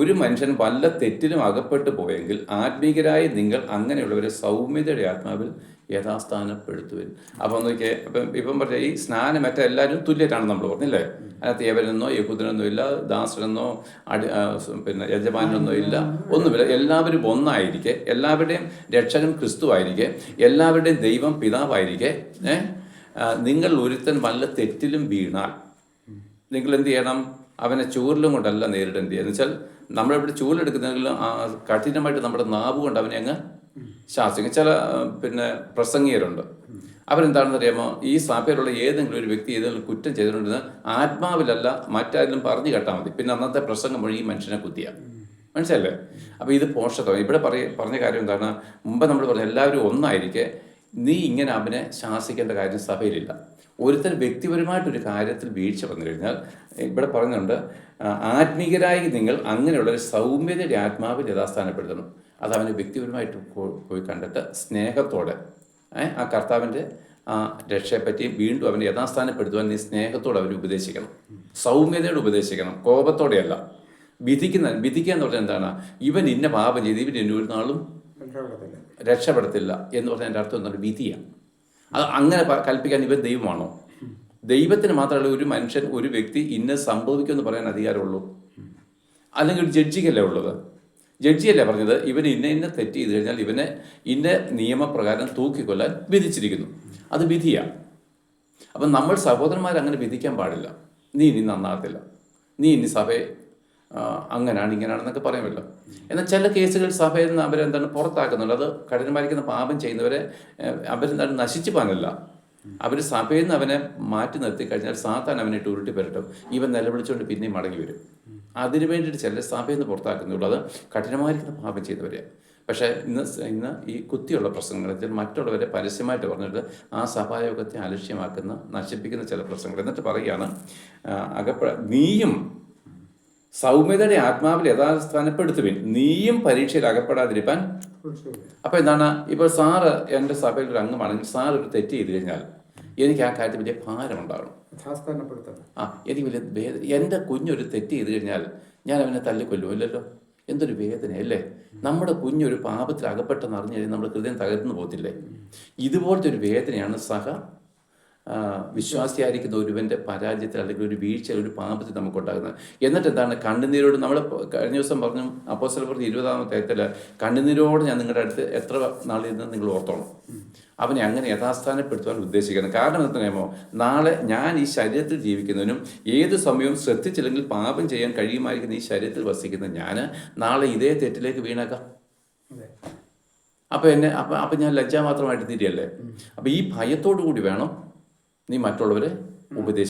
ഒരു മനുഷ്യൻ വല്ല തെറ്റിലും അകപ്പെട്ടു പോയെങ്കിൽ ആത്മീകരായി നിങ്ങൾ അങ്ങനെയുള്ളവരെ സൗമ്യതയുടെ ആത്മാവിൽ യഥാസ്ഥാനപ്പെടുത്തുവിൻ. അപ്പം നോക്കിയേ, ഇപ്പം പറഞ്ഞ ഈ സ്നാനമറ്റ എല്ലാവരും തുല്യരാണ് നമ്മൾ പറഞ്ഞില്ലേ. അതിനകത്ത് യവനെന്നോ യഹൂദനെന്നോ ഇല്ല, ദാസനെന്നോ പിന്നെ യജമാനെന്നോ ഇല്ല, ഒന്നുമില്ല. എല്ലാവരും ഒന്നായിരിക്കെ, എല്ലാവരുടെയും രക്ഷകൻ ക്രിസ്തു ആയിരിക്കെ, എല്ലാവരുടെയും ദൈവം പിതാവായിരിക്കെ, നിങ്ങൾ ഒരുത്തൻ വല്ല തെറ്റിലും വീണാൽ നിങ്ങൾ എന്ത് ചെയ്യണം? അവനെ ചൂരലും കൊണ്ടല്ല നേരിടേണ്ടത്. എന്ന് വെച്ചാൽ നമ്മളിവിടെ ചൂലെടുക്കുന്നതിൽ കഠിനമായിട്ട് നമ്മുടെ നാവ് കൊണ്ട് അവനെ അങ്ങ് ശാസിക്കും. ചില പിന്നെ പ്രസംഗികരുണ്ട്, അവരെന്താണെന്ന് അറിയാമോ, ഈ സഭയിലുള്ള ഏതെങ്കിലും ഒരു വ്യക്തി ഏതെങ്കിലും കുറ്റം ചെയ്തിട്ടുണ്ടെന്ന് ആത്മാവിലല്ല മറ്റാരെങ്കിലും പറഞ്ഞു കേട്ടാൽ മതി, പിന്നെ അന്നത്തെ പ്രസംഗം വഴി ഈ മനുഷ്യനെ കുത്തിയ. മനസ്സിലല്ലേ? അപ്പോൾ ഇത് പോഷത്വം. ഇവിടെ പറഞ്ഞ കാര്യം എന്താണ്? മുമ്പ് നമ്മൾ പറഞ്ഞ എല്ലാവരും ഒന്നായിരിക്കെ നീ ഇങ്ങനെ അവനെ ശാസിക്കേണ്ട കാര്യം സഭയിലില്ല. ഒരുത്തൻ വ്യക്തിപരമായിട്ടൊരു കാര്യത്തിൽ വീഴ്ച വന്നു കഴിഞ്ഞാൽ ഇവിടെ പറയുന്നുണ്ട്, ആത്മീകരായി നിങ്ങൾ അങ്ങനെയുള്ള ഒരു സൗമ്യതയുടെ ആത്മാവിൽ യഥാസ്ഥാനപ്പെടുത്തണം. അത് അവന് വ്യക്തിപരമായിട്ട് പോയി കണ്ടിട്ട് സ്നേഹത്തോടെ ആ കർത്താവിൻ്റെ ആ രക്ഷയെപ്പറ്റി വീണ്ടും അവനെ യഥാസ്ഥാനപ്പെടുത്തുവാൻ നീ സ്നേഹത്തോടെ അവന് ഉപദേശിക്കണം, സൗമ്യതയോടെ ഉപദേശിക്കണം, കോപത്തോടെയല്ല. വിധിക്കുക എന്ന് പറഞ്ഞാൽ എന്താണ്? ഇവൻ ഇന്ന പാപം ചെയ്ത് ഇവൻ ഇന്ന ഒരു നാളും രക്ഷപ്പെടത്തില്ല എന്ന് പറഞ്ഞാൽ എൻ്റെ അർത്ഥം എന്താണ്? വിധിയാണ്. അത് അങ്ങനെ കൽപ്പിക്കാൻ ഇവൻ ദൈവമാണോ? ദൈവത്തിന് മാത്രമല്ല ഒരു മനുഷ്യൻ, ഒരു വ്യക്തി ഇന്ന സംഭവിക്കുമെന്ന് പറയാൻ അധികാരമുള്ളൂ. അല്ലെങ്കിൽ ഒരു ജഡ്ജിക്കല്ലേ ഉള്ളത്? ജഡ്ജിയല്ലേ പറഞ്ഞത് ഇവന് ഇന്ന തെറ്റ് ചെയ്ത് കഴിഞ്ഞാൽ ഇവനെ ഇന്ന നിയമപ്രകാരം തൂക്കിക്കൊല്ലാൻ വിധിച്ചിരിക്കുന്നു. അത് വിധിയാണ്. അപ്പം നമ്മൾ സഹോദരന്മാർ അങ്ങനെ വിധിക്കാൻ പാടില്ല. നീ ഇനി നന്നാകത്തില്ല, നീ ഇനി സഭയെ അങ്ങനെയാണ് ഇങ്ങനെയാണെന്നൊക്കെ പറയുമല്ലോ. എന്നാൽ ചില കേസുകൾ സഭയിൽ നിന്ന് അവരെന്താണ് പുറത്താക്കുന്നുണ്ട്. അത് കഠിനമായിരിക്കുന്ന പാപം ചെയ്യുന്നവരെ അവരെന്താണ് നശിച്ചു പോകാനല്ല, അവർ സഭയിൽ നിന്ന് അവനെ മാറ്റി നിർത്തി കഴിഞ്ഞാൽ സാത്താൻ അവനെ ഉരുട്ടി പെരട്ടും. ഇവൻ നിലവിളിച്ചുകൊണ്ട് പിന്നെയും മടങ്ങി വരും. അതിനു വേണ്ടിയിട്ട് ചില സഭയിൽ നിന്ന് പുറത്താക്കുന്നുള്ളൂ. അത് കഠിനമായിരിക്കുന്ന പാപം ചെയ്തവരെ. പക്ഷേ ഇന്ന് ഈ കുത്തിയുള്ള പ്രസംഗങ്ങൾ മറ്റുള്ളവരെ പരസ്യമായിട്ട് പറഞ്ഞിട്ട് ആ സഭായോഗത്തെ അലക്ഷ്യമാക്കുന്ന, നശിപ്പിക്കുന്ന ചില പ്രസംഗങ്ങൾ. എന്നിട്ട് പറയുകയാണ്, നീയും സൗമ്യതയുടെ ആത്മാവിൽ യഥാസ്ഥാനപ്പെടുത്തുവിൻ, നീയും പരീക്ഷയിൽ അകപ്പെടാതിരിക്കാൻ. അപ്പോൾ എന്താണ്? ഇപ്പോൾ സാറ് എൻ്റെ സഭയിൽ ഒരു അംഗമാണെങ്കിൽ സാർ ഒരു തെറ്റ് ചെയ്ത് കഴിഞ്ഞാൽ എനിക്ക് ആ കാര്യത്തിൽ വലിയ ഭാരമുണ്ടാകണം. എനിക്ക് വലിയ വേദന. എൻ്റെ കുഞ്ഞൊരു തെറ്റ് ചെയ്ത് കഴിഞ്ഞാൽ ഞാൻ അവനെ തല്ലിക്കൊല്ലുമല്ലോ. എന്തൊരു വേദനയല്ലേ? നമ്മുടെ കുഞ്ഞൊരു പാപത്തിൽ അകപ്പെട്ടെന്ന് അറിഞ്ഞു കഴിഞ്ഞാൽ നമ്മുടെ ഹൃദയം തകർന്നു പോകത്തില്ലേ? ഇതുപോലത്തെ ഒരു വേദനയാണ് വിശ്വാസിയായിരിക്കുന്ന ഒരുവൻ്റെ പരാജയത്തിൽ അല്ലെങ്കിൽ ഒരു വീഴ്ച, ഒരു പാപത്തിൽ നമുക്കുണ്ടാകുന്നത്. എന്നിട്ട് എന്താണ്? കണ്ണുനീരോട് നമ്മൾ കഴിഞ്ഞ ദിവസം പറഞ്ഞു, അപ്പോസ്തലർ പറഞ്ഞ 20-ാമത്തെ അധ്യായത്തിൽ കണ്ണുനീരോട് ഞാൻ നിങ്ങളുടെ അടുത്ത് എത്ര നാളിൽ നിന്ന് നിങ്ങൾ ഓർത്തോണം. അവനെ അങ്ങനെ യഥാസ്ഥാനപ്പെടുത്തുവാൻ ഉദ്ദേശിക്കുന്നത്. കാരണം എന്താണെന്നോ, നാളെ ഞാൻ ഈ ശരീരത്തിൽ ജീവിക്കുന്നതിനും ഏത് സമയവും ശ്രദ്ധിച്ചില്ലെങ്കിൽ പാപം ചെയ്യാൻ കഴിയുമായിരിക്കുന്ന ഈ ശരീരത്തിൽ വസിക്കുന്ന ഞാൻ നാളെ ഇതേ തെറ്റിലേക്ക് വീണേക്കാം. അപ്പം ഞാൻ ലജ്ജാമാത്രമായിട്ട് തീരുകയല്ലേ? അപ്പം ഈ ഭയത്തോടു കൂടി വേണം നീ മറ്റുള്ളവരെ ഉപദേശിക്കുക.